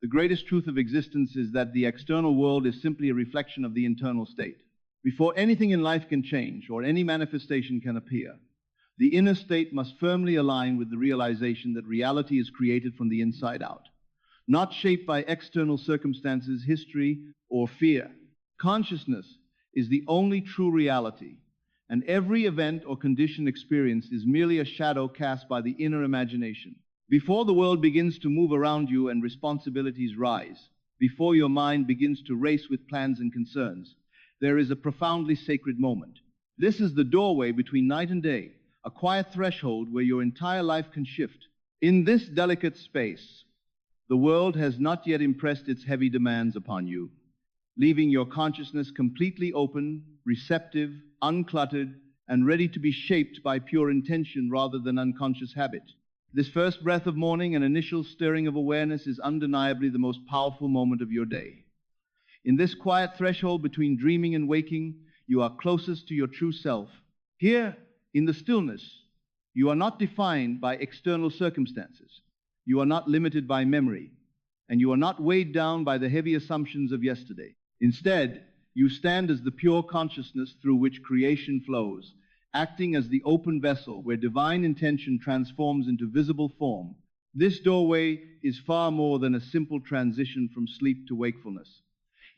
The greatest truth of existence is that the external world is simply a reflection of the internal state. Before anything in life can change or any manifestation can appear, the inner state must firmly align with the realization that reality is created from the inside out, not shaped by external circumstances, history, or fear. Consciousness is the only true reality, and every event or condition experienced is merely a shadow cast by the inner imagination. Before the world begins to move around you and responsibilities rise, before your mind begins to race with plans and concerns, there is a profoundly sacred moment. This is the doorway between night and day, a quiet threshold where your entire life can shift. In this delicate space, the world has not yet impressed its heavy demands upon you, leaving your consciousness completely open, receptive, uncluttered, and ready to be shaped by pure intention rather than unconscious habit. This first breath of morning and initial stirring of awareness is undeniably the most powerful moment of your day. In this quiet threshold between dreaming and waking, you are closest to your true self. Here, in the stillness, you are not defined by external circumstances. You are not limited by memory, and you are not weighed down by the heavy assumptions of yesterday. Instead, you stand as the pure consciousness through which creation flows, acting as the open vessel where divine intention transforms into visible form. This doorway is far more than a simple transition from sleep to wakefulness.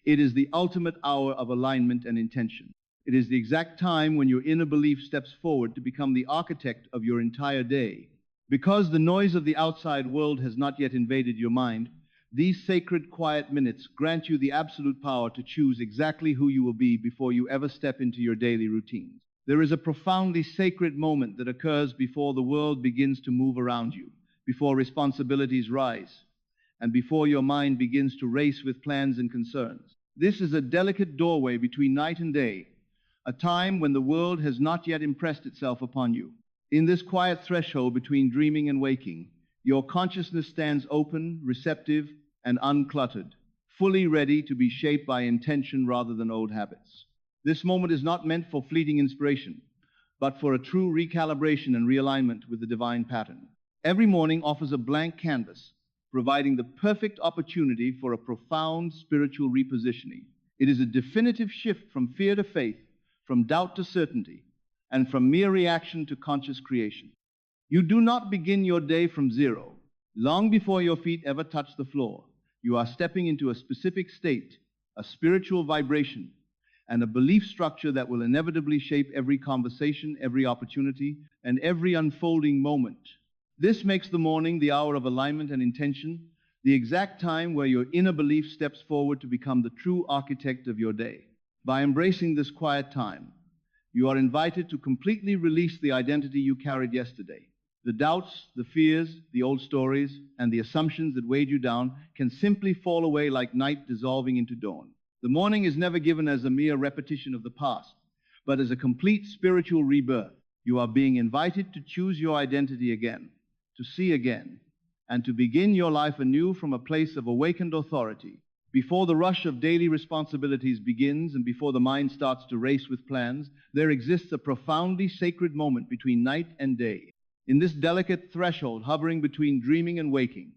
It is the ultimate hour of alignment and intention. It is the exact time when your inner belief steps forward to become the architect of your entire day. Because the noise of the outside world has not yet invaded your mind, these sacred quiet minutes grant you the absolute power to choose exactly who you will be before you ever step into your daily routines. There is a profoundly sacred moment that occurs before the world begins to move around you, before responsibilities rise, and before your mind begins to race with plans and concerns. This is a delicate doorway between night and day, a time when the world has not yet impressed itself upon you. In this quiet threshold between dreaming and waking, your consciousness stands open, receptive, and uncluttered, fully ready to be shaped by intention rather than old habits. This moment is not meant for fleeting inspiration, but for a true recalibration and realignment with the divine pattern. Every morning offers a blank canvas, providing the perfect opportunity for a profound spiritual repositioning. It is a definitive shift from fear to faith, from doubt to certainty, and from mere reaction to conscious creation. You do not begin your day from zero. Long before your feet ever touch the floor, you are stepping into a specific state, a spiritual vibration, and a belief structure that will inevitably shape every conversation, every opportunity, and every unfolding moment. This makes the morning the hour of alignment and intention, the exact time where your inner belief steps forward to become the true architect of your day. By embracing this quiet time, you are invited to completely release the identity you carried yesterday. The doubts, the fears, the old stories, and the assumptions that weighed you down can simply fall away like night dissolving into dawn. The morning is never given as a mere repetition of the past, but as a complete spiritual rebirth. You are being invited to choose your identity again, to see again, and to begin your life anew from a place of awakened authority. Before the rush of daily responsibilities begins and before the mind starts to race with plans, there exists a profoundly sacred moment between night and day. In this delicate threshold hovering between dreaming and waking,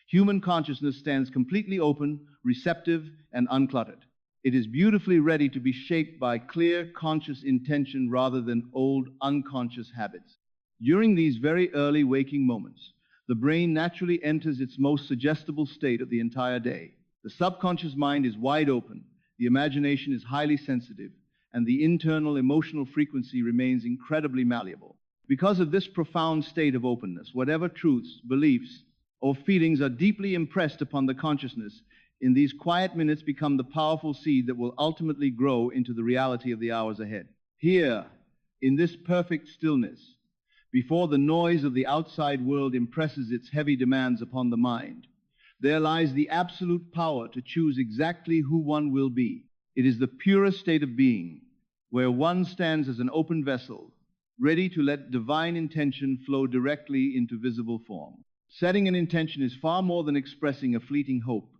human consciousness stands completely open, receptive, and uncluttered. It is beautifully ready to be shaped by clear, conscious intention rather than old, unconscious habits. During these very early waking moments, the brain naturally enters its most suggestible state of the entire day. The subconscious mind is wide open, the imagination is highly sensitive, and the internal emotional frequency remains incredibly malleable. Because of this profound state of openness, whatever truths, beliefs, or feelings are deeply impressed upon the consciousness in these quiet minutes become the powerful seed that will ultimately grow into the reality of the hours ahead. Here, in this perfect stillness, before the noise of the outside world impresses its heavy demands upon the mind, there lies the absolute power to choose exactly who one will be. It is the purest state of being, where one stands as an open vessel, ready to let divine intention flow directly into visible form. Setting an intention is far more than expressing a fleeting hope.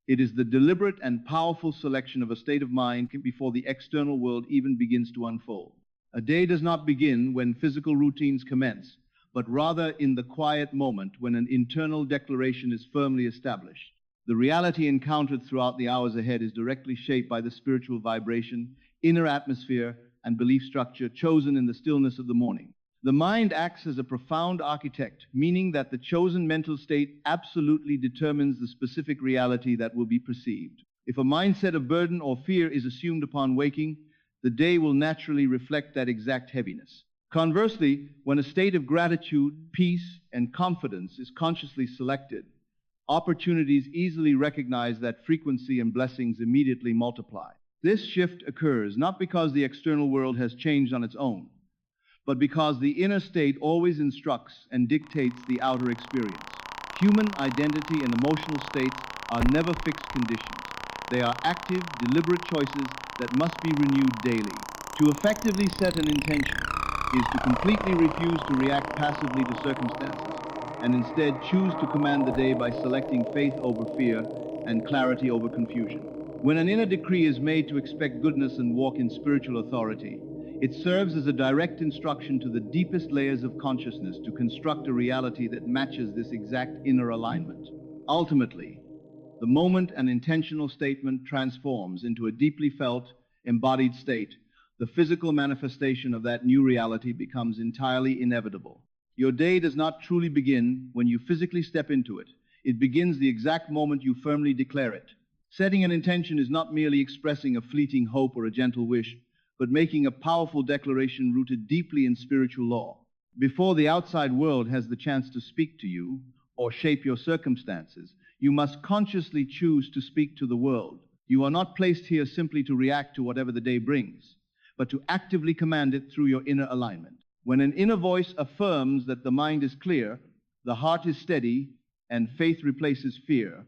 It is the deliberate and powerful selection of a state of mind before the external world even begins to unfold. A day does not begin when physical routines commence, but rather in the quiet moment when an internal declaration is firmly established. The reality encountered throughout the hours ahead is directly shaped by the spiritual vibration, inner atmosphere, and belief structure chosen in the stillness of the morning. The mind acts as a profound architect, meaning that the chosen mental state absolutely determines the specific reality that will be perceived. If a mindset of burden or fear is assumed upon waking, the day will naturally reflect that exact heaviness. Conversely, when a state of gratitude, peace, and confidence is consciously selected, opportunities easily recognize that frequency and blessings immediately multiply. This shift occurs not because the external world has changed on its own, but because the inner state always instructs and dictates the outer experience. Human identity and emotional states are never fixed conditions. They are active, deliberate choices that must be renewed daily. To effectively set an intention is to completely refuse to react passively to circumstances, and instead choose to command the day by selecting faith over fear and clarity over confusion. When an inner decree is made to expect goodness and walk in spiritual authority, it serves as a direct instruction to the deepest layers of consciousness to construct a reality that matches this exact inner alignment. Ultimately, the moment an intentional statement transforms into a deeply felt, embodied state, the physical manifestation of that new reality becomes entirely inevitable. Your day does not truly begin when you physically step into it. It begins the exact moment you firmly declare it. Setting an intention is not merely expressing a fleeting hope or a gentle wish, but making a powerful declaration rooted deeply in spiritual law. Before the outside world has the chance to speak to you or shape your circumstances, you must consciously choose to speak to the world. You are not placed here simply to react to whatever the day brings, but to actively command it through your inner alignment. When an inner voice affirms that the mind is clear, the heart is steady, and faith replaces fear,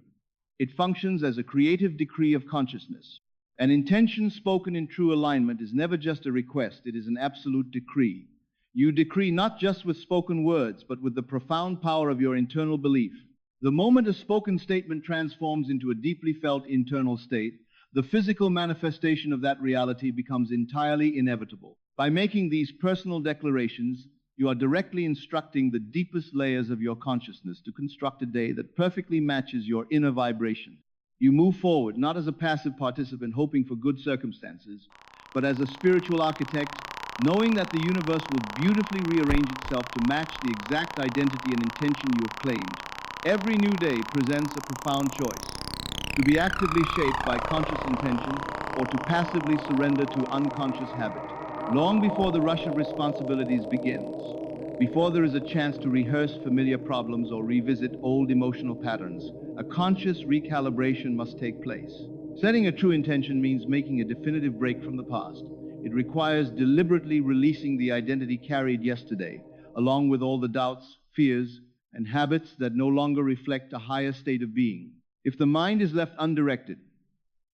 it functions as a creative decree of consciousness. An intention spoken in true alignment is never just a request, it is an absolute decree. You decree not just with spoken words, but with the profound power of your internal belief. The moment a spoken statement transforms into a deeply felt internal state, the physical manifestation of that reality becomes entirely inevitable. By making these personal declarations, you are directly instructing the deepest layers of your consciousness to construct a day that perfectly matches your inner vibration. You move forward not as a passive participant hoping for good circumstances, but as a spiritual architect, knowing that the universe will beautifully rearrange itself to match the exact identity and intention you have claimed. Every new day presents a profound choice: to be actively shaped by conscious intention or to passively surrender to unconscious habit. Long before the rush of responsibilities begins, before there is a chance to rehearse familiar problems or revisit old emotional patterns, a conscious recalibration must take place. Setting a true intention means making a definitive break from the past. It requires deliberately releasing the identity carried yesterday, along with all the doubts, fears, and habits that no longer reflect a higher state of being. If the mind is left undirected,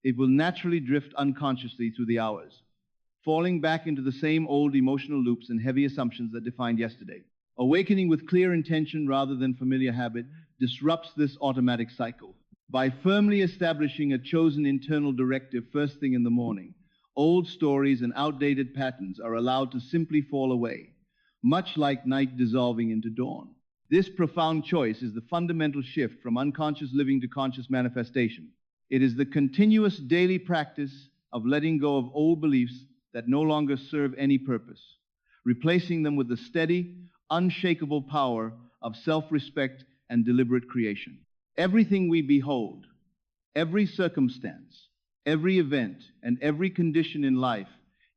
it will naturally drift unconsciously through the hours, falling back into the same old emotional loops and heavy assumptions that defined yesterday. Awakening with clear intention rather than familiar habit disrupts this automatic cycle. By firmly establishing a chosen internal directive first thing in the morning, old stories and outdated patterns are allowed to simply fall away, much like night dissolving into dawn. This profound choice is the fundamental shift from unconscious living to conscious manifestation. It is the continuous daily practice of letting go of old beliefs that no longer serve any purpose, replacing them with the steady, unshakable power of self-respect and deliberate creation. Everything we behold, every circumstance, every event, and every condition in life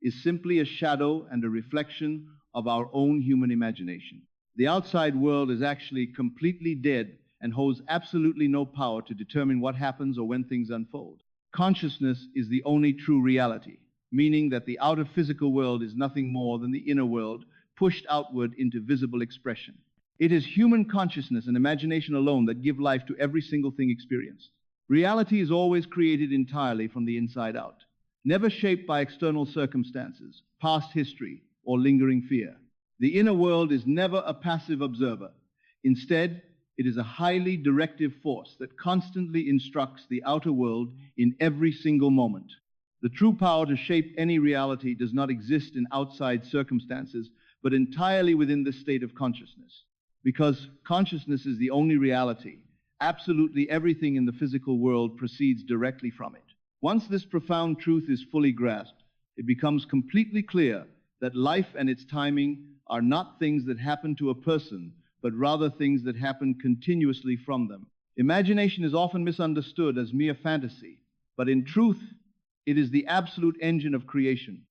is simply a shadow and a reflection of our own human imagination. The outside world is actually completely dead and holds absolutely no power to determine what happens or when things unfold. Consciousness is the only true reality, meaning that the outer physical world is nothing more than the inner world pushed outward into visible expression. It is human consciousness and imagination alone that give life to every single thing experienced. Reality is always created entirely from the inside out, never shaped by external circumstances, past history, or lingering fear. The inner world is never a passive observer. Instead, it is a highly directive force that constantly instructs the outer world in every single moment. The true power to shape any reality does not exist in outside circumstances, but entirely within this state of consciousness. Because consciousness is the only reality, Absolutely everything in the physical world proceeds directly from it. Once this profound truth is fully grasped, it becomes completely clear that life and its timing are not things that happen to a person, but rather things that happen continuously from them. Imagination is often misunderstood as mere fantasy, but in truth, it is the absolute engine of creation.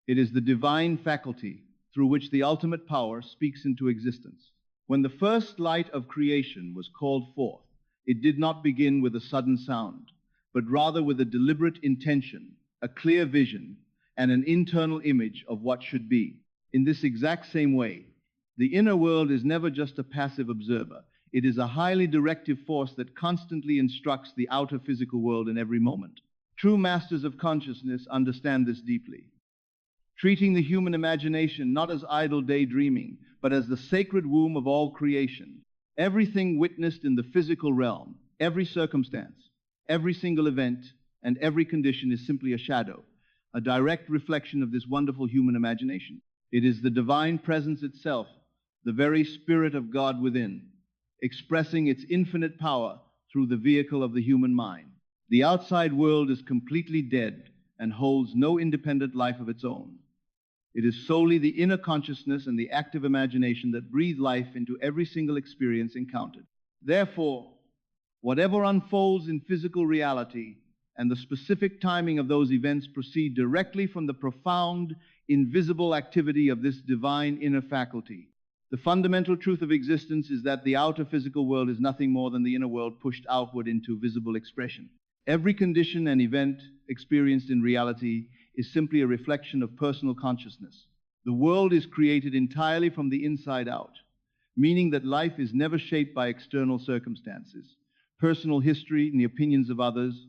It is the divine faculty through which the ultimate power speaks into existence. When the first light of creation was called forth, it did not begin with a sudden sound, but rather with a deliberate intention, a clear vision, and an internal image of what should be. In this exact same way, the inner world is never just a passive observer. It is a highly directive force that constantly instructs the outer physical world in every moment. True masters of consciousness understand this deeply, treating the human imagination not as idle daydreaming, but as the sacred womb of all creation. Everything witnessed in the physical realm, every circumstance, every single event, and every condition is simply a shadow, a direct reflection of this wonderful human imagination. It is the divine presence itself, the very Spirit of God within, expressing its infinite power through the vehicle of the human mind. The outside world is completely dead and holds no independent life of its own. It is solely the inner consciousness and the active imagination that breathe life into every single experience encountered. Therefore, whatever unfolds in physical reality and the specific timing of those events proceed directly from the profound, invisible activity of this divine inner faculty. The fundamental truth of existence is that the outer physical world is nothing more than the inner world pushed outward into visible expression. Every condition and event experienced in reality is simply a reflection of personal consciousness. The world is created entirely from the inside out, meaning that life is never shaped by external circumstances, personal history and the opinions of others,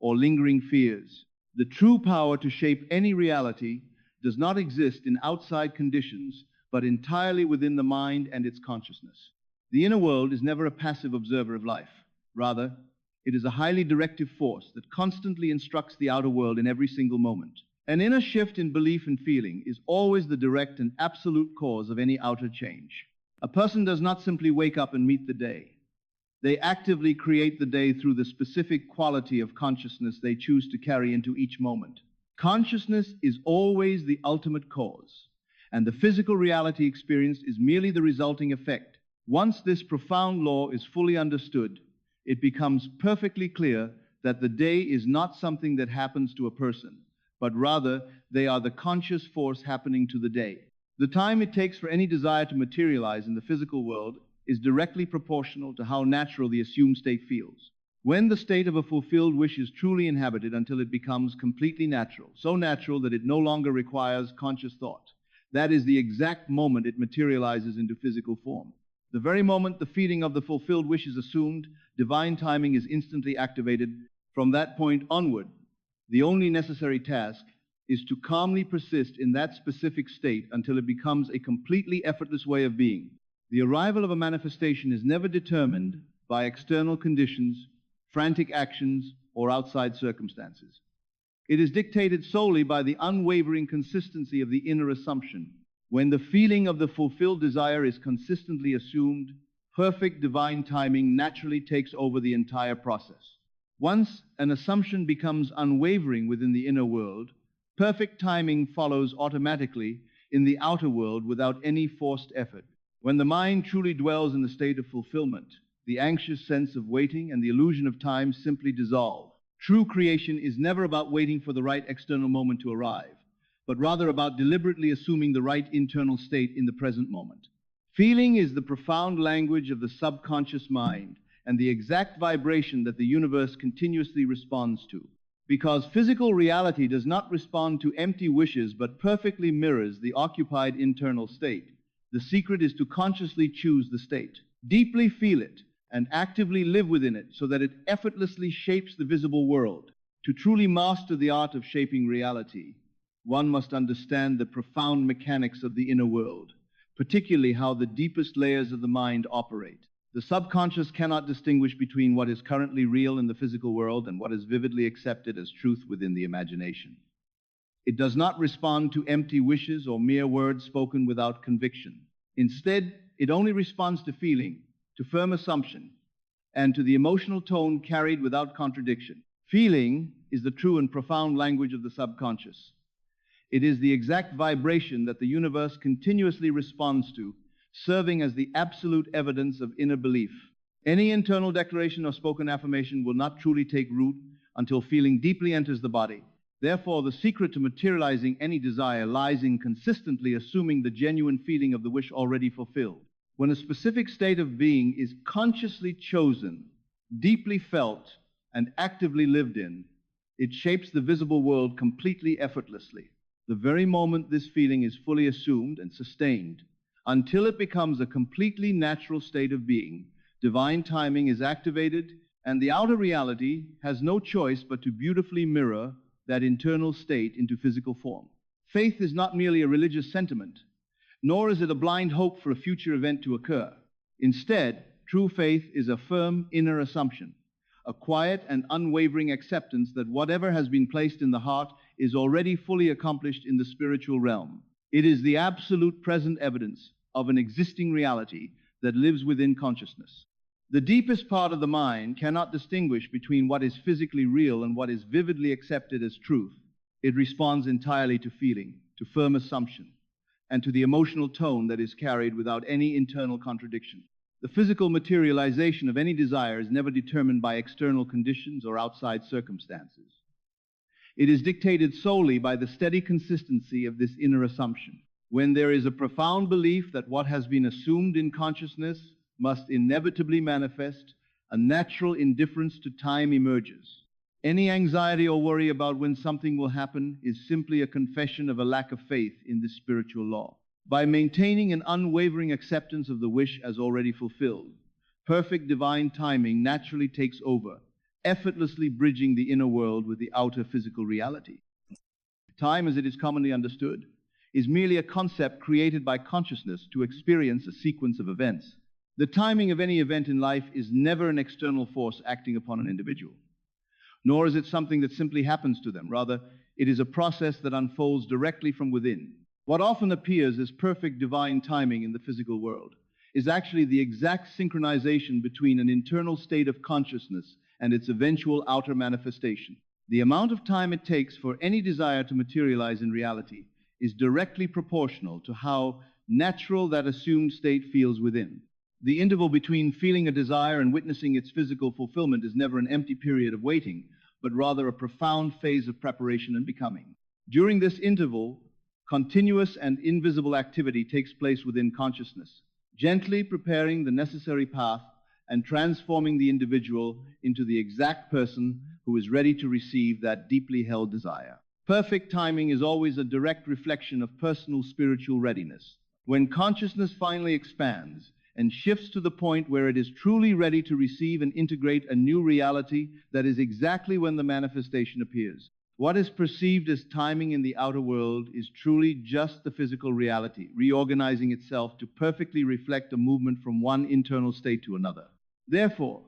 or lingering fears. The true power to shape any reality does not exist in outside conditions, but entirely within the mind and its consciousness. The inner world is never a passive observer of life. Rather, it is a highly directive force that constantly instructs the outer world in every single moment. An inner shift in belief and feeling is always the direct and absolute cause of any outer change. A person does not simply wake up and meet the day. They actively create the day through the specific quality of consciousness they choose to carry into each moment. Consciousness is always the ultimate cause, and the physical reality experienced is merely the resulting effect. Once this profound law is fully understood, it becomes perfectly clear that the day is not something that happens to a person, but rather they are the conscious force happening to the day. The time it takes for any desire to materialize in the physical world is directly proportional to how natural the assumed state feels. When the state of a fulfilled wish is truly inhabited until it becomes completely natural, so natural that it no longer requires conscious thought, that is the exact moment it materializes into physical form. The very moment the feeling of the fulfilled wish is assumed, divine timing is instantly activated. From that point onward, the only necessary task is to calmly persist in that specific state until it becomes a completely effortless way of being. The arrival of a manifestation is never determined by external conditions, frantic actions, or outside circumstances. It is dictated solely by the unwavering consistency of the inner assumption. When the feeling of the fulfilled desire is consistently assumed, perfect divine timing naturally takes over the entire process. Once an assumption becomes unwavering within the inner world, perfect timing follows automatically in the outer world without any forced effort. When the mind truly dwells in the state of fulfillment, the anxious sense of waiting and the illusion of time simply dissolve. True creation is never about waiting for the right external moment to arrive, but rather about deliberately assuming the right internal state in the present moment. Feeling is the profound language of the subconscious mind and the exact vibration that the universe continuously responds to. Because physical reality does not respond to empty wishes but perfectly mirrors the occupied internal state, the secret is to consciously choose the state, deeply feel it, and actively live within it so that it effortlessly shapes the visible world. To truly master the art of shaping reality, one must understand the profound mechanics of the inner world, particularly how the deepest layers of the mind operate. The subconscious cannot distinguish between what is currently real in the physical world and what is vividly accepted as truth within the imagination. It does not respond to empty wishes or mere words spoken without conviction. Instead, it only responds to feeling, to firm assumption, and to the emotional tone carried without contradiction. Feeling is the true and profound language of the subconscious. It is the exact vibration that the universe continuously responds to, serving as the absolute evidence of inner belief. Any internal declaration or spoken affirmation will not truly take root until feeling deeply enters the body. Therefore, the secret to materializing any desire lies in consistently assuming the genuine feeling of the wish already fulfilled. When a specific state of being is consciously chosen, deeply felt, and actively lived in, it shapes the visible world completely effortlessly. The very moment this feeling is fully assumed and sustained, until it becomes a completely natural state of being, divine timing is activated, and the outer reality has no choice but to beautifully mirror that internal state into physical form. Faith is not merely a religious sentiment, nor is it a blind hope for a future event to occur. Instead, true faith is a firm inner assumption, a quiet and unwavering acceptance that whatever has been placed in the heart is already fully accomplished in the spiritual realm. It is the absolute present evidence of an existing reality that lives within consciousness. The deepest part of the mind cannot distinguish between what is physically real and what is vividly accepted as truth. It responds entirely to feeling, to firm assumption, and to the emotional tone that is carried without any internal contradiction. The physical materialization of any desire is never determined by external conditions or outside circumstances. It is dictated solely by the steady consistency of this inner assumption. When there is a profound belief that what has been assumed in consciousness must inevitably manifest, a natural indifference to time emerges. Any anxiety or worry about when something will happen is simply a confession of a lack of faith in this spiritual law. By maintaining an unwavering acceptance of the wish as already fulfilled, perfect divine timing naturally takes over, effortlessly bridging the inner world with the outer physical reality. Time, as it is commonly understood, is merely a concept created by consciousness to experience a sequence of events. The timing of any event in life is never an external force acting upon an individual, nor is it something that simply happens to them. Rather, it is a process that unfolds directly from within. What often appears as perfect divine timing in the physical world is actually the exact synchronization between an internal state of consciousness and its eventual outer manifestation. The amount of time it takes for any desire to materialize in reality is directly proportional to how natural that assumed state feels within. The interval between feeling a desire and witnessing its physical fulfillment is never an empty period of waiting, but rather a profound phase of preparation and becoming. During this interval, continuous and invisible activity takes place within consciousness, gently preparing the necessary path and transforming the individual into the exact person who is ready to receive that deeply held desire. Perfect timing is always a direct reflection of personal spiritual readiness. When consciousness finally expands and shifts to the point where it is truly ready to receive and integrate a new reality, that is exactly when the manifestation appears. What is perceived as timing in the outer world is truly just the physical reality, reorganizing itself to perfectly reflect a movement from one internal state to another. Therefore,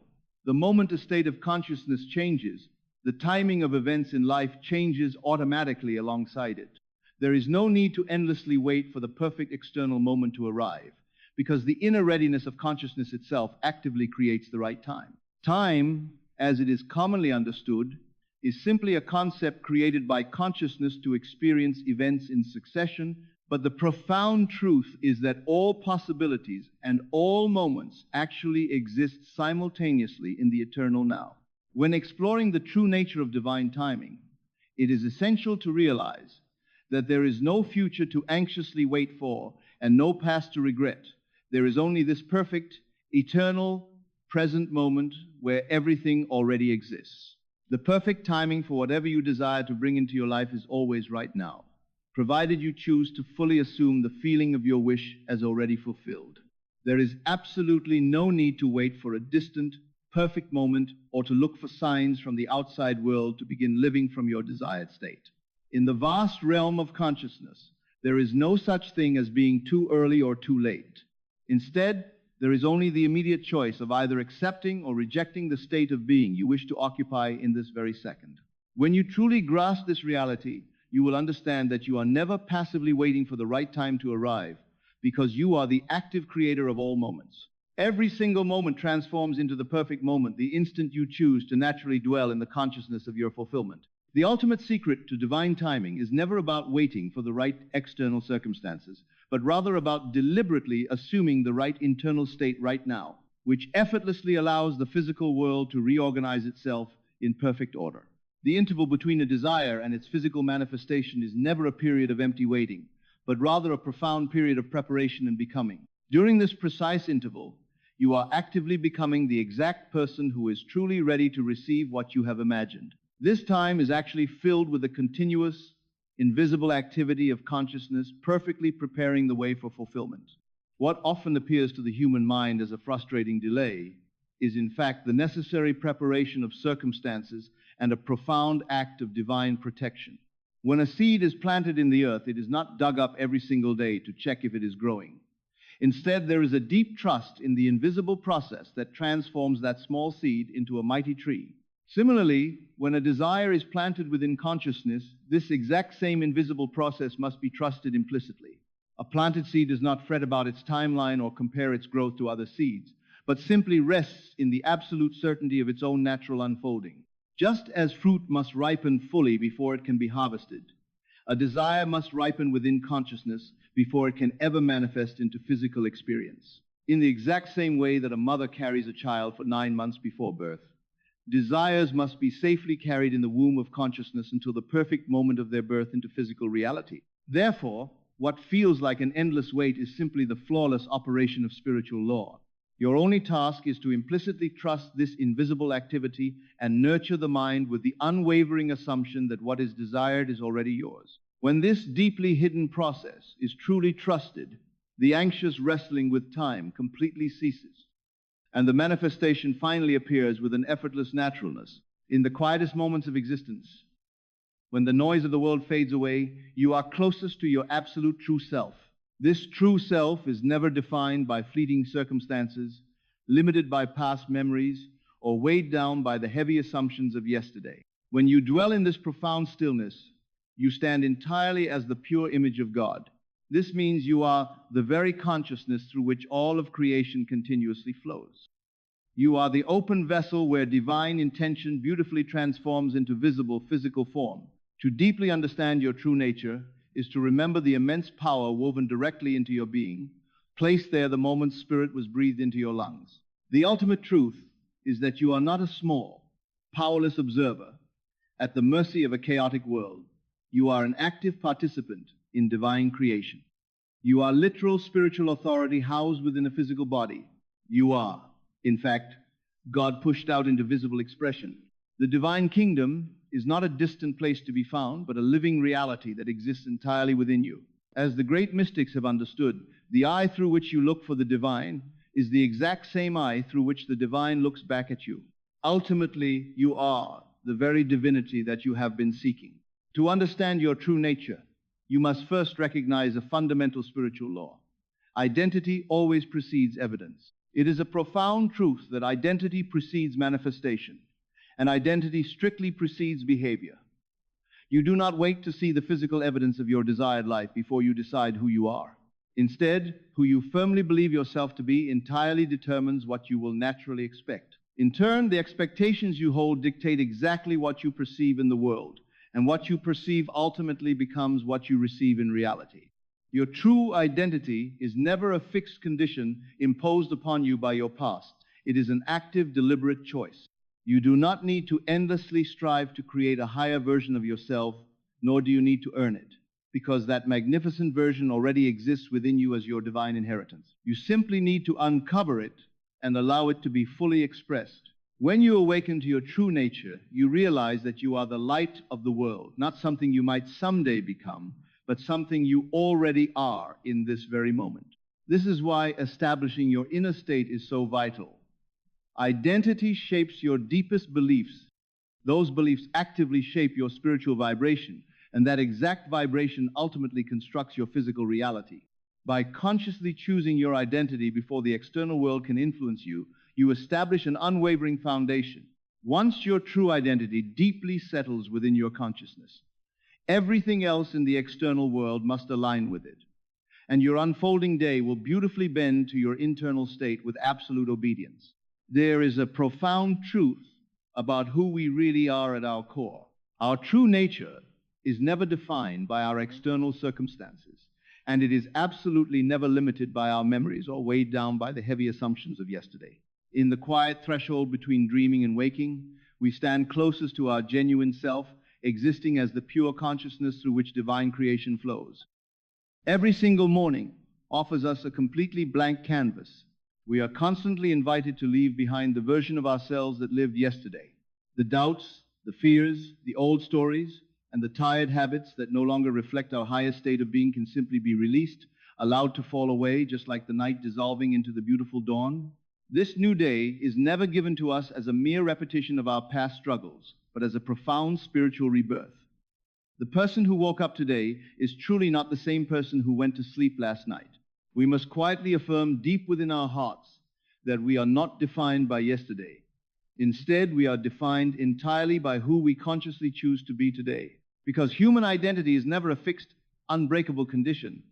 the moment a state of consciousness changes, the timing of events in life changes automatically alongside it. There is no need to endlessly wait for the perfect external moment to arrive, because the inner readiness of consciousness itself actively creates the right time. Time, as it is commonly understood, is simply a concept created by consciousness to experience events in succession, but the profound truth is that all possibilities and all moments actually exist simultaneously in the eternal now. When exploring the true nature of divine timing, it is essential to realize that there is no future to anxiously wait for and no past to regret. There is only this perfect, eternal, present moment where everything already exists. The perfect timing for whatever you desire to bring into your life is always right now, provided you choose to fully assume the feeling of your wish as already fulfilled. There is absolutely no need to wait for a distant, perfect moment or to look for signs from the outside world to begin living from your desired state. In the vast realm of consciousness, there is no such thing as being too early or too late. Instead, there is only the immediate choice of either accepting or rejecting the state of being you wish to occupy in this very second. When you truly grasp this reality, you will understand that you are never passively waiting for the right time to arrive, because you are the active creator of all moments. Every single moment transforms into the perfect moment, the instant you choose to naturally dwell in the consciousness of your fulfillment. The ultimate secret to divine timing is never about waiting for the right external circumstances, but rather about deliberately assuming the right internal state right now, which effortlessly allows the physical world to reorganize itself in perfect order. The interval between a desire and its physical manifestation is never a period of empty waiting, but rather a profound period of preparation and becoming. During this precise interval, you are actively becoming the exact person who is truly ready to receive what you have imagined. This time is actually filled with the continuous, invisible activity of consciousness, perfectly preparing the way for fulfillment. What often appears to the human mind as a frustrating delay is in fact the necessary preparation of circumstances and a profound act of divine protection. When a seed is planted in the earth, it is not dug up every single day to check if it is growing. Instead, there is a deep trust in the invisible process that transforms that small seed into a mighty tree. Similarly, when a desire is planted within consciousness, this exact same invisible process must be trusted implicitly. A planted seed does not fret about its timeline or compare its growth to other seeds, but simply rests in the absolute certainty of its own natural unfolding. Just as fruit must ripen fully before it can be harvested, a desire must ripen within consciousness before it can ever manifest into physical experience. In the exact same way that a mother carries a child for 9 months before birth, desires must be safely carried in the womb of consciousness until the perfect moment of their birth into physical reality. Therefore, what feels like an endless wait is simply the flawless operation of spiritual law. Your only task is to implicitly trust this invisible activity and nurture the mind with the unwavering assumption that what is desired is already yours. When this deeply hidden process is truly trusted, the anxious wrestling with time completely ceases, and the manifestation finally appears with an effortless naturalness. In the quietest moments of existence, when the noise of the world fades away, you are closest to your absolute true self. This true self is never defined by fleeting circumstances, limited by past memories, or weighed down by the heavy assumptions of yesterday. When you dwell in this profound stillness, you stand entirely as the pure image of God. This means you are the very consciousness through which all of creation continuously flows. You are the open vessel where divine intention beautifully transforms into visible physical form. To deeply understand your true nature is to remember the immense power woven directly into your being, placed there the moment spirit was breathed into your lungs. The ultimate truth is that you are not a small, powerless observer at the mercy of a chaotic world. You are an active participant in divine creation. You are literal spiritual authority housed within a physical body. You are, in fact, God pushed out into visible expression. The divine kingdom is not a distant place to be found, but a living reality that exists entirely within you. As the great mystics have understood, the eye through which you look for the divine is the exact same eye through which the divine looks back at you. Ultimately, you are the very divinity that you have been seeking. To understand your true nature, you must first recognize a fundamental spiritual law. Identity always precedes evidence. It is a profound truth that identity precedes manifestation, and identity strictly precedes behavior. You do not wait to see the physical evidence of your desired life before you decide who you are. Instead, who you firmly believe yourself to be entirely determines what you will naturally expect. In turn, the expectations you hold dictate exactly what you perceive in the world, and what you perceive ultimately becomes what you receive in reality. Your true identity is never a fixed condition imposed upon you by your past. It is an active, deliberate choice. You do not need to endlessly strive to create a higher version of yourself, nor do you need to earn it, because that magnificent version already exists within you as your divine inheritance. You simply need to uncover it and allow it to be fully expressed. When you awaken to your true nature, you realize that you are the light of the world, not something you might someday become, but something you already are in this very moment. This is why establishing your inner state is so vital. Identity shapes your deepest beliefs. Those beliefs actively shape your spiritual vibration, and that exact vibration ultimately constructs your physical reality. By consciously choosing your identity before the external world can influence you, you establish an unwavering foundation. Once your true identity deeply settles within your consciousness, everything else in the external world must align with it. and your unfolding day will beautifully bend to your internal state with absolute obedience. There is a profound truth about who we really are at our core. Our true nature is never defined by our external circumstances, and it is absolutely never limited by our memories or weighed down by the heavy assumptions of yesterday. In the quiet threshold between dreaming and waking, we stand closest to our genuine self, existing as the pure consciousness through which divine creation flows. Every single morning offers us a completely blank canvas. We are constantly invited to leave behind the version of ourselves that lived yesterday. The doubts, the fears, the old stories, and the tired habits that no longer reflect our highest state of being can simply be released, allowed to fall away, just like the night dissolving into the beautiful dawn. This new day is never given to us as a mere repetition of our past struggles, but as a profound spiritual rebirth. The person who woke up today is truly not the same person who went to sleep last night. We must quietly affirm deep within our hearts that we are not defined by yesterday. Instead, we are defined entirely by who we consciously choose to be today. Because human identity is never a fixed, unbreakable condition,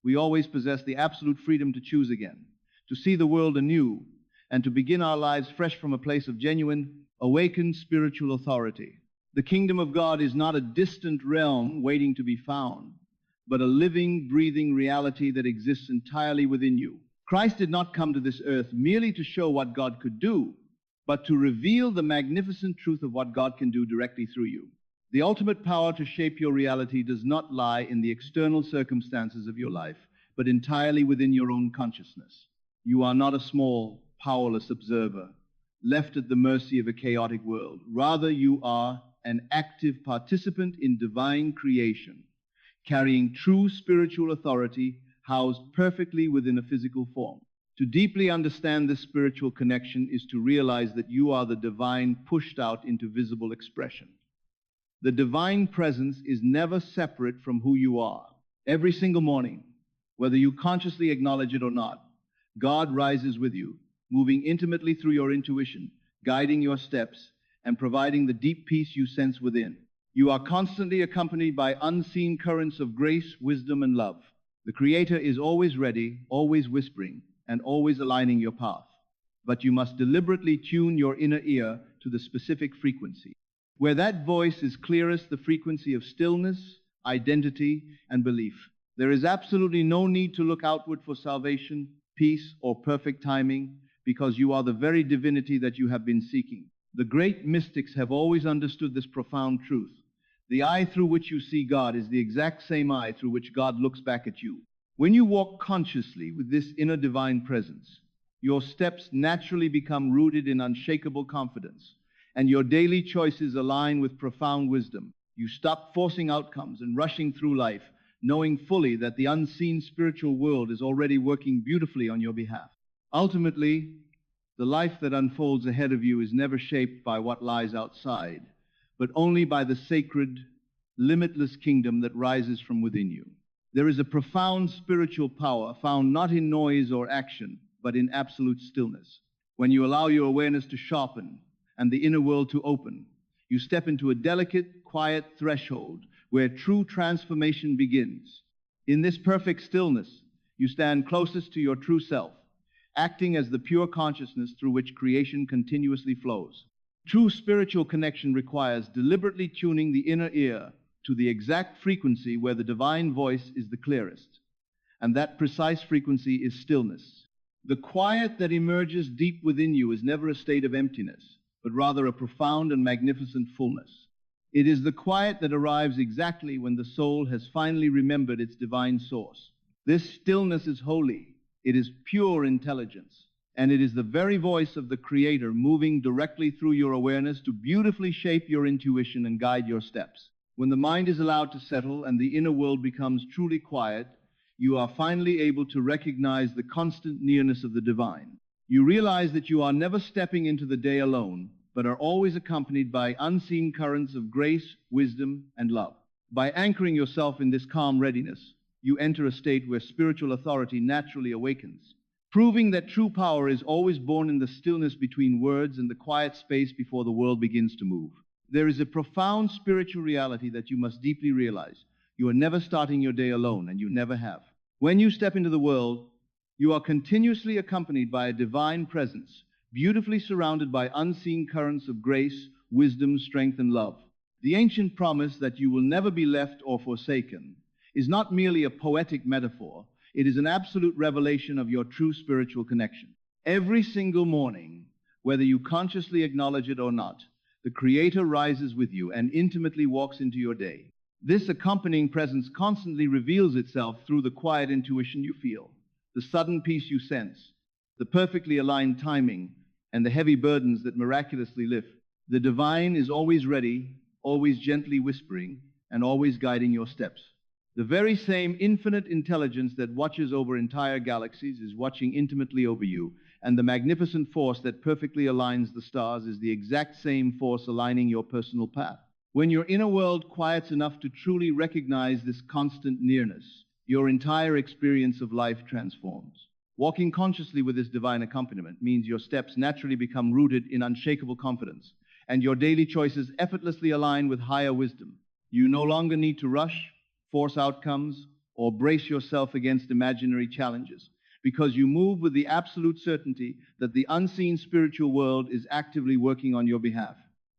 we always possess the absolute freedom to choose again, to see the world anew, and to begin our lives fresh from a place of genuine, awakened spiritual authority. The kingdom of God is not a distant realm waiting to be found, but a living, breathing reality that exists entirely within you. Christ did not come to this earth merely to show what God could do, but to reveal the magnificent truth of what God can do directly through you. The ultimate power to shape your reality does not lie in the external circumstances of your life, but entirely within your own consciousness. You are not a small, powerless observer, left at the mercy of a chaotic world. Rather, you are an active participant in divine creation, carrying true spiritual authority housed perfectly within a physical form. To deeply understand this spiritual connection is to realize that you are the divine pushed out into visible expression. The divine presence is never separate from who you are. Every single morning, whether you consciously acknowledge it or not, God rises with you, moving intimately through your intuition, guiding your steps, and providing the deep peace you sense within. You are constantly accompanied by unseen currents of grace, wisdom, and love. The Creator is always ready, always whispering, and always aligning your path. But you must deliberately tune your inner ear to the specific frequency. Where that voice is clearest, the frequency of stillness, identity, and belief. There is absolutely no need to look outward for salvation, peace, or perfect timing, because you are the very divinity that you have been seeking. The great mystics have always understood this profound truth. The eye through which you see God is the exact same eye through which God looks back at you. When you walk consciously with this inner divine presence, your steps naturally become rooted in unshakable confidence, and your daily choices align with profound wisdom. You stop forcing outcomes and rushing through life, knowing fully that the unseen spiritual world is already working beautifully on your behalf. Ultimately, the life that unfolds ahead of you is never shaped by what lies outside, but only by the sacred, limitless kingdom that rises from within you. There is a profound spiritual power found not in noise or action, but in absolute stillness. When you allow your awareness to sharpen and the inner world to open, you step into a delicate, quiet threshold where true transformation begins. In this perfect stillness, you stand closest to your true self, acting as the pure consciousness through which creation continuously flows. True spiritual connection requires deliberately tuning the inner ear to the exact frequency where the divine voice is the clearest, and that precise frequency is stillness. The quiet that emerges deep within you is never a state of emptiness, but rather a profound and magnificent fullness. It is the quiet that arrives exactly when the soul has finally remembered its divine source. This stillness is holy. It is pure intelligence, and it is the very voice of the Creator moving directly through your awareness to beautifully shape your intuition and guide your steps. When the mind is allowed to settle and the inner world becomes truly quiet, you are finally able to recognize the constant nearness of the divine. You realize that you are never stepping into the day alone, but are always accompanied by unseen currents of grace, wisdom, and love. By anchoring yourself in this calm readiness, you enter a state where spiritual authority naturally awakens, proving that true power is always born in the stillness between words and the quiet space before the world begins to move. There is a profound spiritual reality that you must deeply realize. You are never starting your day alone, and you never have. When you step into the world, you are continuously accompanied by a divine presence, beautifully surrounded by unseen currents of grace, wisdom, strength, and love. The ancient promise that you will never be left or forsaken is not merely a poetic metaphor, it is an absolute revelation of your true spiritual connection. Every single morning, whether you consciously acknowledge it or not, the Creator rises with you and intimately walks into your day. This accompanying presence constantly reveals itself through the quiet intuition you feel, the sudden peace you sense, the perfectly aligned timing, and the heavy burdens that miraculously lift. The divine is always ready, always gently whispering, and always guiding your steps. The very same infinite intelligence that watches over entire galaxies is watching intimately over you, and the magnificent force that perfectly aligns the stars is the exact same force aligning your personal path. When your inner world quiets enough to truly recognize this constant nearness, your entire experience of life transforms. Walking consciously with this divine accompaniment means your steps naturally become rooted in unshakable confidence, and your daily choices effortlessly align with higher wisdom. You no longer need to rush, force outcomes, or brace yourself against imaginary challenges, because you move with the absolute certainty that the unseen spiritual world is actively working on your behalf.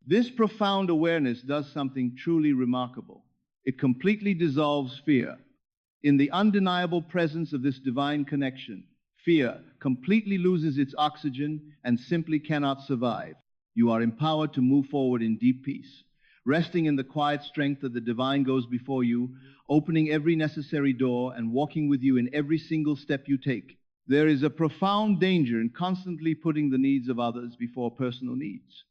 This profound awareness does something truly remarkable. It completely dissolves fear. In the undeniable presence of this divine connection, fear completely loses its oxygen and simply cannot survive. You are empowered to move forward in deep peace, resting in the quiet strength that the divine goes before you, opening every necessary door and walking with you in every single step you take. There is a profound danger in constantly putting the needs of others before personal needs.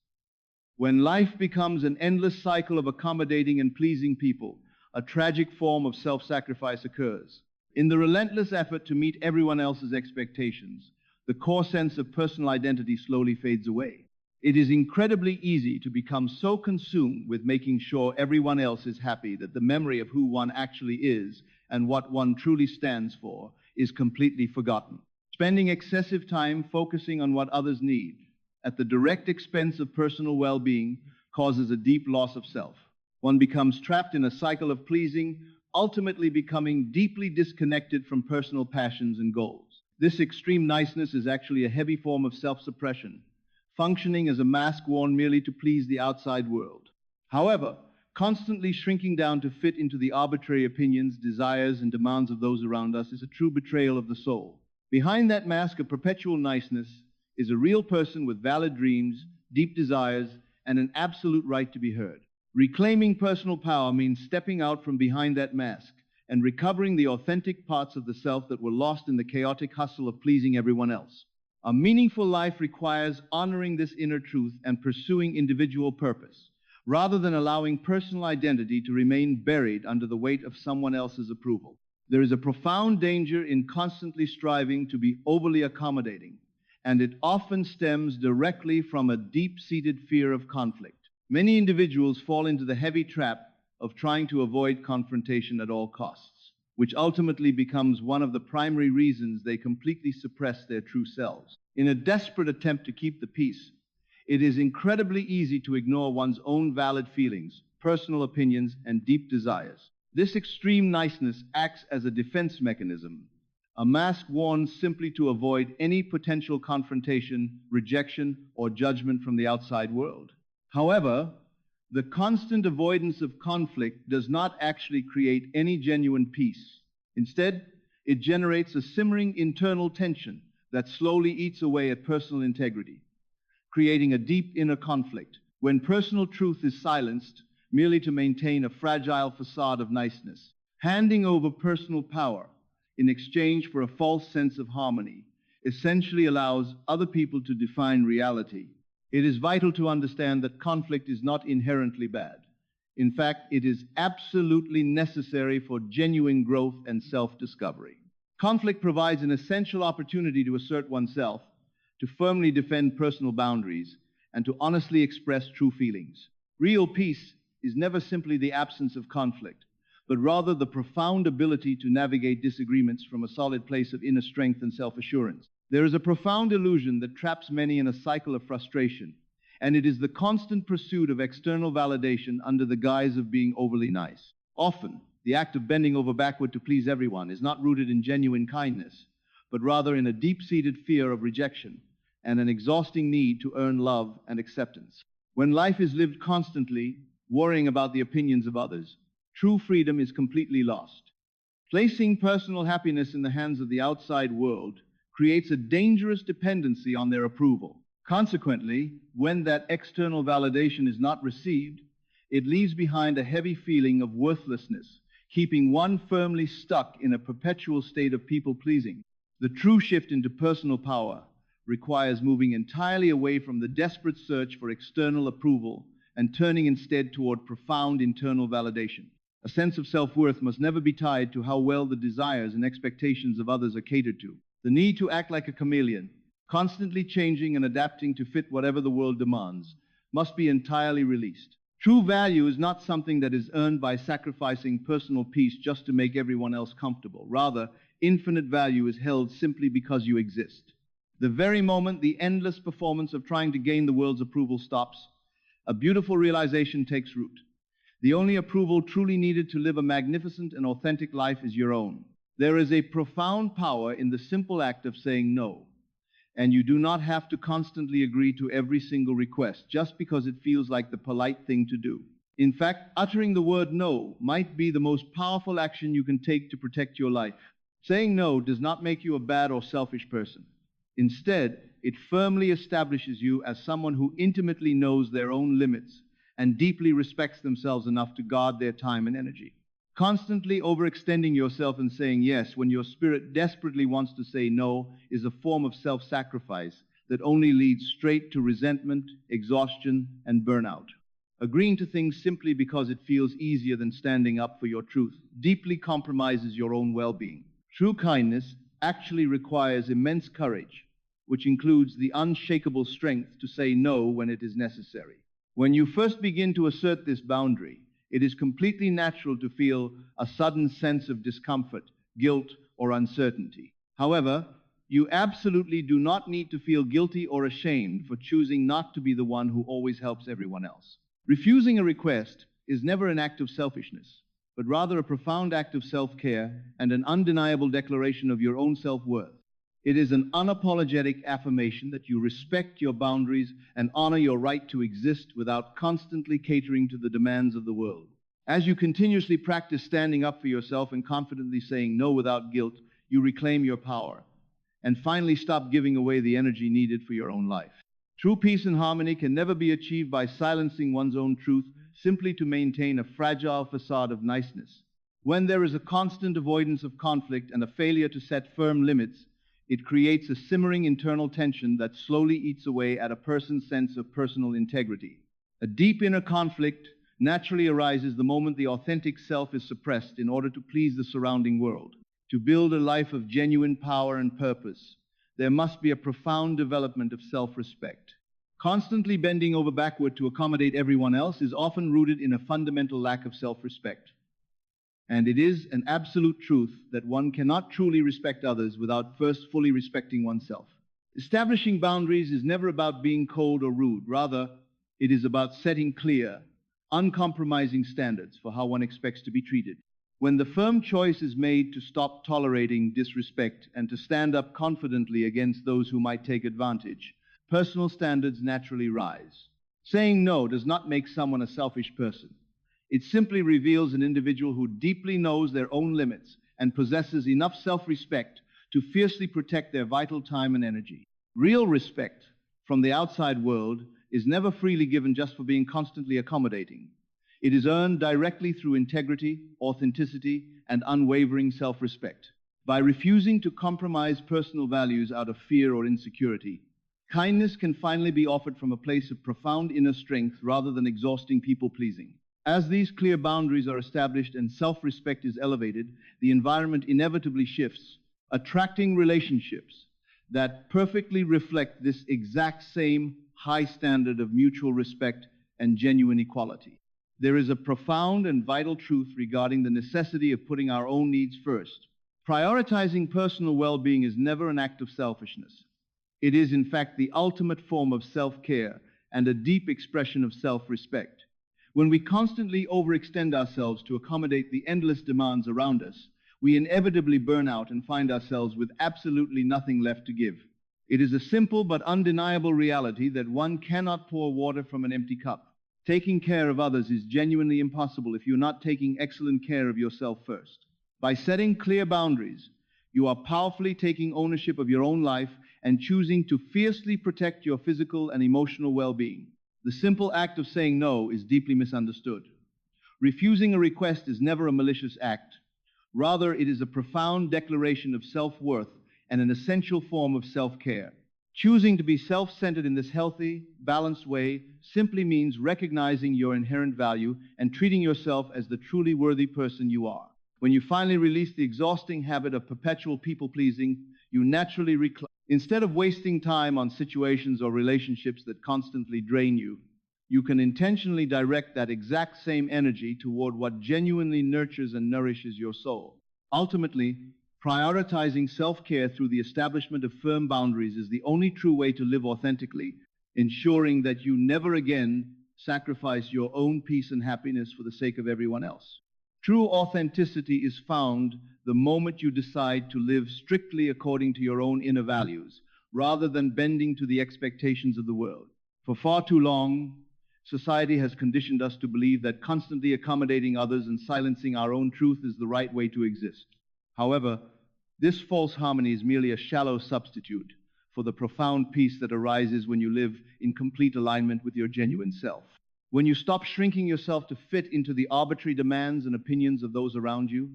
When life becomes an endless cycle of accommodating and pleasing people, a tragic form of self-sacrifice occurs. In the relentless effort to meet everyone else's expectations, the core sense of personal identity slowly fades away. It is incredibly easy to become so consumed with making sure everyone else is happy that the memory of who one actually is and what one truly stands for is completely forgotten. Spending excessive time focusing on what others need at the direct expense of personal well-being causes a deep loss of self. One becomes trapped in a cycle of pleasing, ultimately becoming deeply disconnected from personal passions and goals. This extreme niceness is actually a heavy form of self-suppression, functioning as a mask worn merely to please the outside world. However, constantly shrinking down to fit into the arbitrary opinions, desires, and demands of those around us is a true betrayal of the soul. Behind that mask of perpetual niceness is a real person with valid dreams, deep desires, and an absolute right to be heard. Reclaiming personal power means stepping out from behind that mask and recovering the authentic parts of the self that were lost in the chaotic hustle of pleasing everyone else. A meaningful life requires honoring this inner truth and pursuing individual purpose, rather than allowing personal identity to remain buried under the weight of someone else's approval. There is a profound danger in constantly striving to be overly accommodating, and it often stems directly from a deep-seated fear of conflict. Many individuals fall into the heavy trap of trying to avoid confrontation at all costs, which ultimately becomes one of the primary reasons they completely suppress their true selves. In a desperate attempt to keep the peace, it is incredibly easy to ignore one's own valid feelings, personal opinions, and deep desires. This extreme niceness acts as a defense mechanism, a mask worn simply to avoid any potential confrontation, rejection, or judgment from the outside world. However, the constant avoidance of conflict does not actually create any genuine peace. Instead, it generates a simmering internal tension that slowly eats away at personal integrity, creating a deep inner conflict. When personal truth is silenced merely to maintain a fragile facade of niceness, handing over personal power in exchange for a false sense of harmony essentially allows other people to define reality. It is vital to understand that conflict is not inherently bad. In fact, it is absolutely necessary for genuine growth and self-discovery. Conflict provides an essential opportunity to assert oneself, to firmly defend personal boundaries, and to honestly express true feelings. Real peace is never simply the absence of conflict, but rather the profound ability to navigate disagreements from a solid place of inner strength and self-assurance. There is a profound illusion that traps many in a cycle of frustration, and it is the constant pursuit of external validation under the guise of being overly nice. Often, The act of bending over backward to please everyone is not rooted in genuine kindness, but rather in a deep-seated fear of rejection and an exhausting need to earn love and acceptance. When life is lived constantly, worrying about the opinions of others, true freedom is completely lost. Placing personal happiness in the hands of the outside world creates a dangerous dependency on their approval. Consequently, when that external validation is not received, it leaves behind a heavy feeling of worthlessness, keeping one firmly stuck in a perpetual state of people-pleasing. The true shift into personal power requires moving entirely away from the desperate search for external approval and turning instead toward profound internal validation. A sense of self-worth must never be tied to how well the desires and expectations of others are catered to. The need to act like a chameleon, constantly changing and adapting to fit whatever the world demands, must be entirely released. True value is not something that is earned by sacrificing personal peace just to make everyone else comfortable. Rather, infinite value is held simply because you exist. The very moment the endless performance of trying to gain the world's approval stops, a beautiful realization takes root. The only approval truly needed to live a magnificent and authentic life is your own. There is a profound power in the simple act of saying no, and you do not have to constantly agree to every single request just because it feels like the polite thing to do. In fact, uttering the word no might be the most powerful action you can take to protect your life. Saying no does not make you a bad or selfish person. Instead, it firmly establishes you as someone who intimately knows their own limits and deeply respects themselves enough to guard their time and energy. Constantly overextending yourself and saying yes when your spirit desperately wants to say no is a form of self-sacrifice that only leads straight to resentment, exhaustion, and burnout. Agreeing to things simply because it feels easier than standing up for your truth deeply compromises your own well-being. True kindness actually requires immense courage, which includes the unshakable strength to say no when it is necessary. When you first begin to assert this boundary, it is completely natural to feel a sudden sense of discomfort, guilt, or uncertainty. However, you absolutely do not need to feel guilty or ashamed for choosing not to be the one who always helps everyone else. Refusing a request is never an act of selfishness, but rather a profound act of self-care and an undeniable declaration of your own self-worth. It is an unapologetic affirmation that you respect your boundaries and honor your right to exist without constantly catering to the demands of the world. As you continuously practice standing up for yourself and confidently saying no without guilt, you reclaim your power and finally stop giving away the energy needed for your own life. True peace and harmony can never be achieved by silencing one's own truth simply to maintain a fragile facade of niceness. When there is a constant avoidance of conflict and a failure to set firm limits, it creates a simmering internal tension that slowly eats away at a person's sense of personal integrity. A deep inner conflict naturally arises the moment the authentic self is suppressed in order to please the surrounding world. To build a life of genuine power and purpose, there must be a profound development of self-respect. Constantly bending over backward to accommodate everyone else is often rooted in a fundamental lack of self-respect. And it is an absolute truth that one cannot truly respect others without first fully respecting oneself. Establishing boundaries is never about being cold or rude. Rather, it is about setting clear, uncompromising standards for how one expects to be treated. When the firm choice is made to stop tolerating disrespect and to stand up confidently against those who might take advantage, personal standards naturally rise. Saying no does not make someone a selfish person. It simply reveals an individual who deeply knows their own limits and possesses enough self-respect to fiercely protect their vital time and energy. Real respect from the outside world is never freely given just for being constantly accommodating. It is earned directly through integrity, authenticity, and unwavering self-respect. By refusing to compromise personal values out of fear or insecurity, kindness can finally be offered from a place of profound inner strength rather than exhausting people-pleasing. As these clear boundaries are established and self-respect is elevated, the environment inevitably shifts, attracting relationships that perfectly reflect this exact same high standard of mutual respect and genuine equality. There is a profound and vital truth regarding the necessity of putting our own needs first. Prioritizing personal well-being is never an act of selfishness. It is, in fact, the ultimate form of self-care and a deep expression of self-respect. When we constantly overextend ourselves to accommodate the endless demands around us, we inevitably burn out and find ourselves with absolutely nothing left to give. It is a simple but undeniable reality that one cannot pour water from an empty cup. Taking care of others is genuinely impossible if you're not taking excellent care of yourself first. By setting clear boundaries, you are powerfully taking ownership of your own life and choosing to fiercely protect your physical and emotional well-being. The simple act of saying no is deeply misunderstood. Refusing a request is never a malicious act. Rather, it is a profound declaration of self-worth and an essential form of self-care. Choosing to be self-centered in this healthy, balanced way simply means recognizing your inherent value and treating yourself as the truly worthy person you are. When you finally release the exhausting habit of perpetual people-pleasing, you naturally instead of wasting time on situations or relationships that constantly drain you, you can intentionally direct that exact same energy toward what genuinely nurtures and nourishes your soul. Ultimately, prioritizing self-care through the establishment of firm boundaries is the only true way to live authentically, ensuring that you never again sacrifice your own peace and happiness for the sake of everyone else. True authenticity is found the moment you decide to live strictly according to your own inner values, rather than bending to the expectations of the world. For far too long, society has conditioned us to believe that constantly accommodating others and silencing our own truth is the right way to exist. However, this false harmony is merely a shallow substitute for the profound peace that arises when you live in complete alignment with your genuine self. When you stop shrinking yourself to fit into the arbitrary demands and opinions of those around you,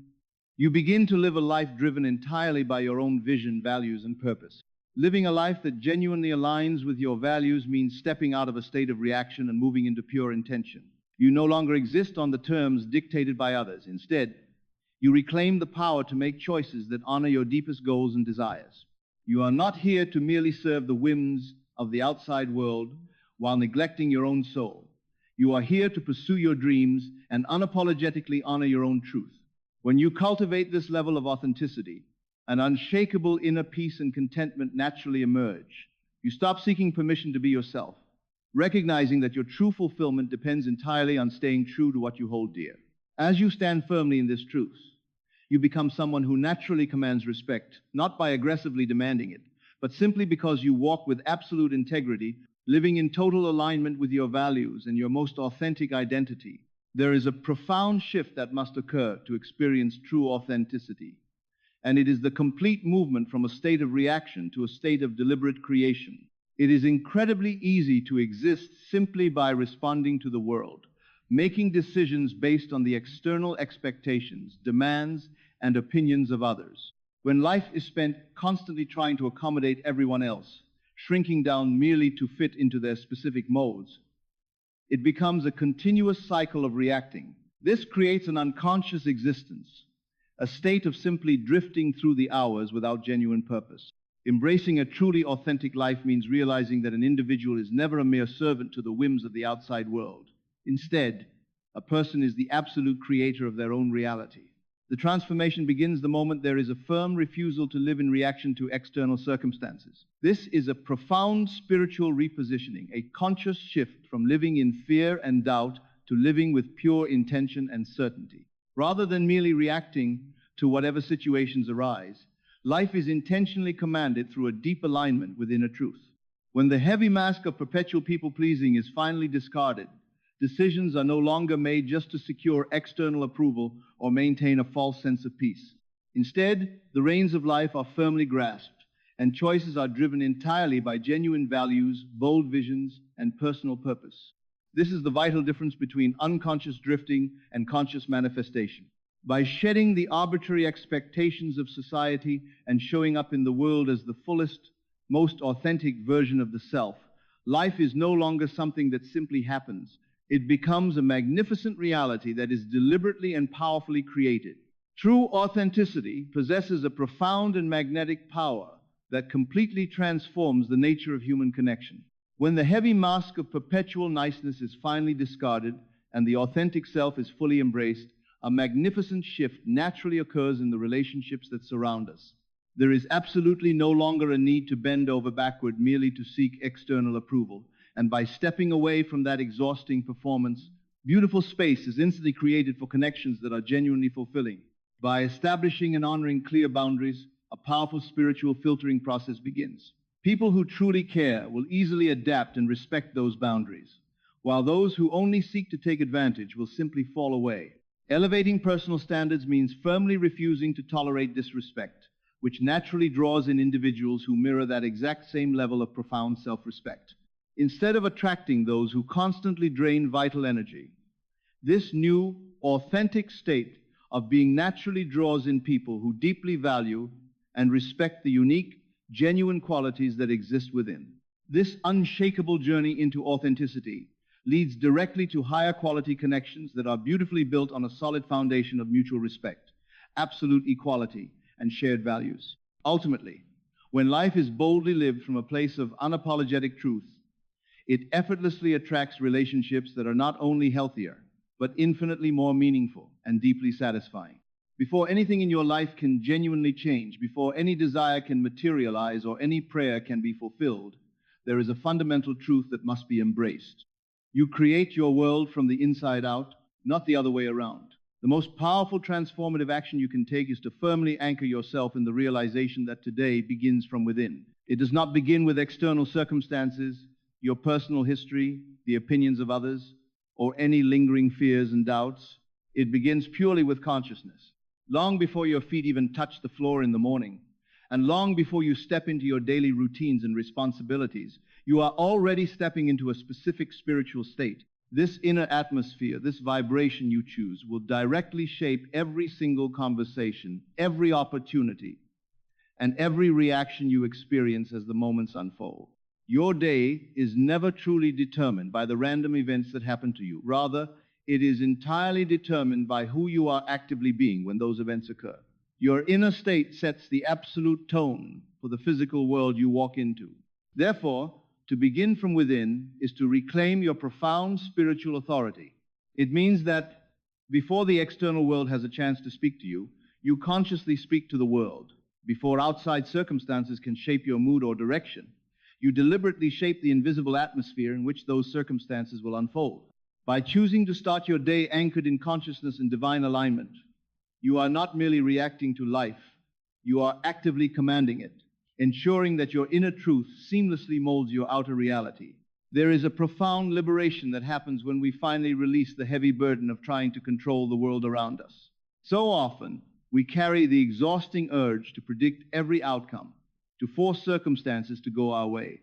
you begin to live a life driven entirely by your own vision, values, and purpose. Living a life that genuinely aligns with your values means stepping out of a state of reaction and moving into pure intention. You no longer exist on the terms dictated by others. Instead, you reclaim the power to make choices that honor your deepest goals and desires. You are not here to merely serve the whims of the outside world while neglecting your own soul. You are here to pursue your dreams and unapologetically honor your own truth. When you cultivate this level of authenticity, an unshakable inner peace and contentment naturally emerge. You stop seeking permission to be yourself, recognizing that your true fulfillment depends entirely on staying true to what you hold dear. As you stand firmly in this truth, you become someone who naturally commands respect, not by aggressively demanding it, but simply because you walk with absolute integrity, living in total alignment with your values and your most authentic identity. There is a profound shift that must occur to experience true authenticity, and it is the complete movement from a state of reaction to a state of deliberate creation. It is incredibly easy to exist simply by responding to the world, making decisions based on the external expectations, demands, and opinions of others. When life is spent constantly trying to accommodate everyone else, shrinking down merely to fit into their specific molds, it becomes a continuous cycle of reacting. This creates an unconscious existence, a state of simply drifting through the hours without genuine purpose. Embracing a truly authentic life means realizing that an individual is never a mere servant to the whims of the outside world. Instead, a person is the absolute creator of their own reality. The transformation begins the moment there is a firm refusal to live in reaction to external circumstances. This is a profound spiritual repositioning, a conscious shift from living in fear and doubt to living with pure intention and certainty. Rather than merely reacting to whatever situations arise, life is intentionally commanded through a deep alignment with inner truth. When the heavy mask of perpetual people-pleasing is finally discarded, decisions are no longer made just to secure external approval or maintain a false sense of peace. Instead, the reins of life are firmly grasped, and choices are driven entirely by genuine values, bold visions, and personal purpose. This is the vital difference between unconscious drifting and conscious manifestation. By shedding the arbitrary expectations of society and showing up in the world as the fullest, most authentic version of the self, life is no longer something that simply happens. It becomes a magnificent reality that is deliberately and powerfully created. True authenticity possesses a profound and magnetic power that completely transforms the nature of human connection. When the heavy mask of perpetual niceness is finally discarded and the authentic self is fully embraced, a magnificent shift naturally occurs in the relationships that surround us. There is absolutely no longer a need to bend over backward merely to seek external approval. And by stepping away from that exhausting performance, Beautiful space is instantly created for connections that are genuinely fulfilling. By establishing and honoring clear boundaries, a powerful spiritual filtering process begins. People who truly care will easily adapt and respect those boundaries, while those who only seek to take advantage will simply fall away. Elevating personal standards means firmly refusing to tolerate disrespect, which naturally draws in individuals who mirror that exact same level of profound self-respect. Instead of attracting those who constantly drain vital energy, this new, authentic state of being naturally draws in people who deeply value and respect the unique, genuine qualities that exist within. This unshakable journey into authenticity leads directly to higher quality connections that are beautifully built on a solid foundation of mutual respect, absolute equality, and shared values. Ultimately, when life is boldly lived from a place of unapologetic truth, it effortlessly attracts relationships that are not only healthier, but infinitely more meaningful and deeply satisfying. Before anything in your life can genuinely change, before any desire can materialize or any prayer can be fulfilled, there is a fundamental truth that must be embraced. You create your world from the inside out, not the other way around. The most powerful transformative action you can take is to firmly anchor yourself in the realization that today begins from within. It does not begin with external circumstances, your personal history, the opinions of others, or any lingering fears and doubts. It begins purely with consciousness. Long before your feet even touch the floor in the morning, and long before you step into your daily routines and responsibilities, you are already stepping into a specific spiritual state. This inner atmosphere, this vibration you choose, will directly shape every single conversation, every opportunity, and every reaction you experience as the moments unfold. Your day is never truly determined by the random events that happen to you. Rather, it is entirely determined by who you are actively being when those events occur. Your inner state sets the absolute tone for the physical world you walk into. Therefore, to begin from within is to reclaim your profound spiritual authority. It means that before the external world has a chance to speak to you, you consciously speak to the world. Before outside circumstances can shape your mood or direction, you deliberately shape the invisible atmosphere in which those circumstances will unfold. By choosing to start your day anchored in consciousness and divine alignment, you are not merely reacting to life, you are actively commanding it, ensuring that your inner truth seamlessly molds your outer reality. There is a profound liberation that happens when we finally release the heavy burden of trying to control the world around us. So often, we carry the exhausting urge to predict every outcome, to force circumstances to go our way,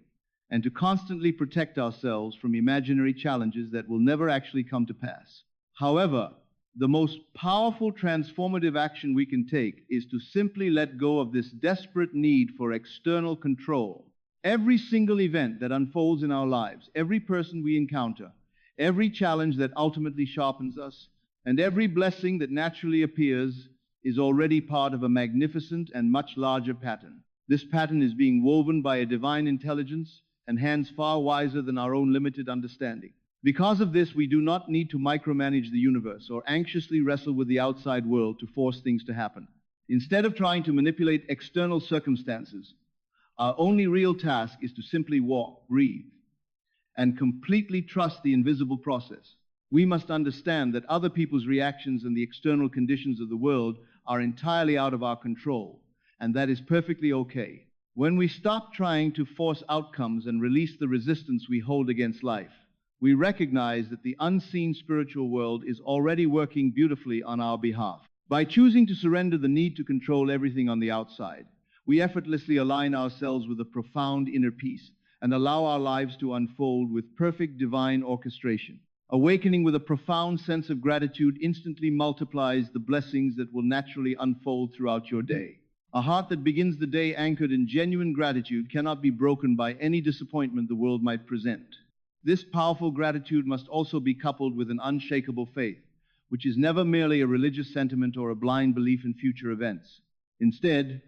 and to constantly protect ourselves from imaginary challenges that will never actually come to pass. However, the most powerful transformative action we can take is to simply let go of this desperate need for external control. Every single event that unfolds in our lives, every person we encounter, every challenge that ultimately sharpens us, and every blessing that naturally appears is already part of a magnificent and much larger pattern. This pattern is being woven by a divine intelligence and hands far wiser than our own limited understanding. Because of this, we do not need to micromanage the universe or anxiously wrestle with the outside world to force things to happen. Instead of trying to manipulate external circumstances, our only real task is to simply walk, breathe, and completely trust the invisible process. We must understand that other people's reactions and the external conditions of the world are entirely out of our control, and that is perfectly okay. When we stop trying to force outcomes and release the resistance we hold against life, we recognize that the unseen spiritual world is already working beautifully on our behalf. By choosing to surrender the need to control everything on the outside, we effortlessly align ourselves with a profound inner peace and allow our lives to unfold with perfect divine orchestration. Awakening with a profound sense of gratitude instantly multiplies the blessings that will naturally unfold throughout your day. A heart that begins the day anchored in genuine gratitude cannot be broken by any disappointment the world might present. This powerful gratitude must also be coupled with an unshakable faith, which is never merely a religious sentiment or a blind belief in future events. Instead,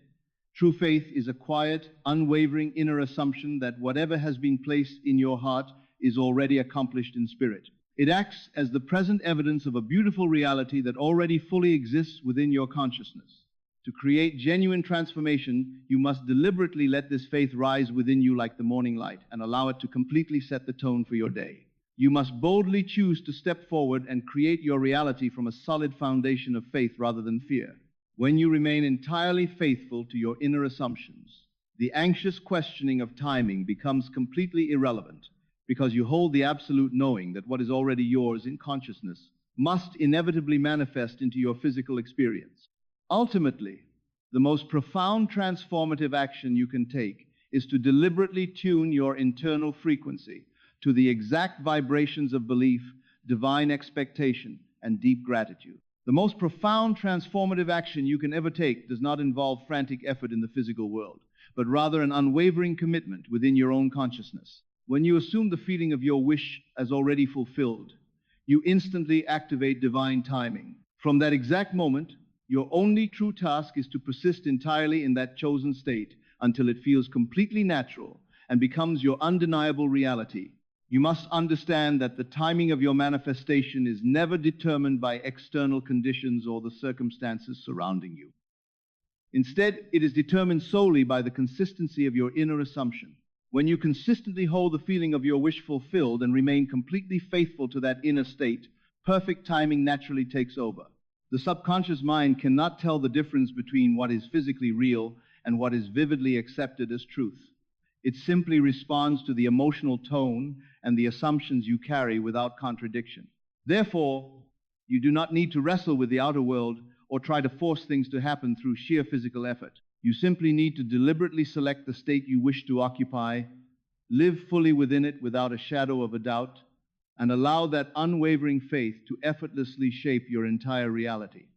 true faith is a quiet, unwavering inner assumption that whatever has been placed in your heart is already accomplished in spirit. It acts as the present evidence of a beautiful reality that already fully exists within your consciousness. To create genuine transformation, you must deliberately let this faith rise within you like the morning light and allow it to completely set the tone for your day. You must boldly choose to step forward and create your reality from a solid foundation of faith rather than fear. When you remain entirely faithful to your inner assumptions, the anxious questioning of timing becomes completely irrelevant, because you hold the absolute knowing that what is already yours in consciousness must inevitably manifest into your physical experience. Ultimately, the most profound transformative action you can take is to deliberately tune your internal frequency to the exact vibrations of belief, divine expectation, and deep gratitude. The most profound transformative action you can ever take does not involve frantic effort in the physical world, but rather an unwavering commitment within your own consciousness. When you assume the feeling of your wish as already fulfilled, you instantly activate divine timing. From that exact moment, your only true task is to persist entirely in that chosen state until it feels completely natural and becomes your undeniable reality. You must understand that the timing of your manifestation is never determined by external conditions or the circumstances surrounding you. Instead, it is determined solely by the consistency of your inner assumption. When you consistently hold the feeling of your wish fulfilled and remain completely faithful to that inner state, perfect timing naturally takes over. The subconscious mind cannot tell the difference between what is physically real and what is vividly accepted as truth. It simply responds to the emotional tone and the assumptions you carry without contradiction. Therefore, you do not need to wrestle with the outer world or try to force things to happen through sheer physical effort. You simply need to deliberately select the state you wish to occupy, live fully within it without a shadow of a doubt, and allow that unwavering faith to effortlessly shape your entire reality.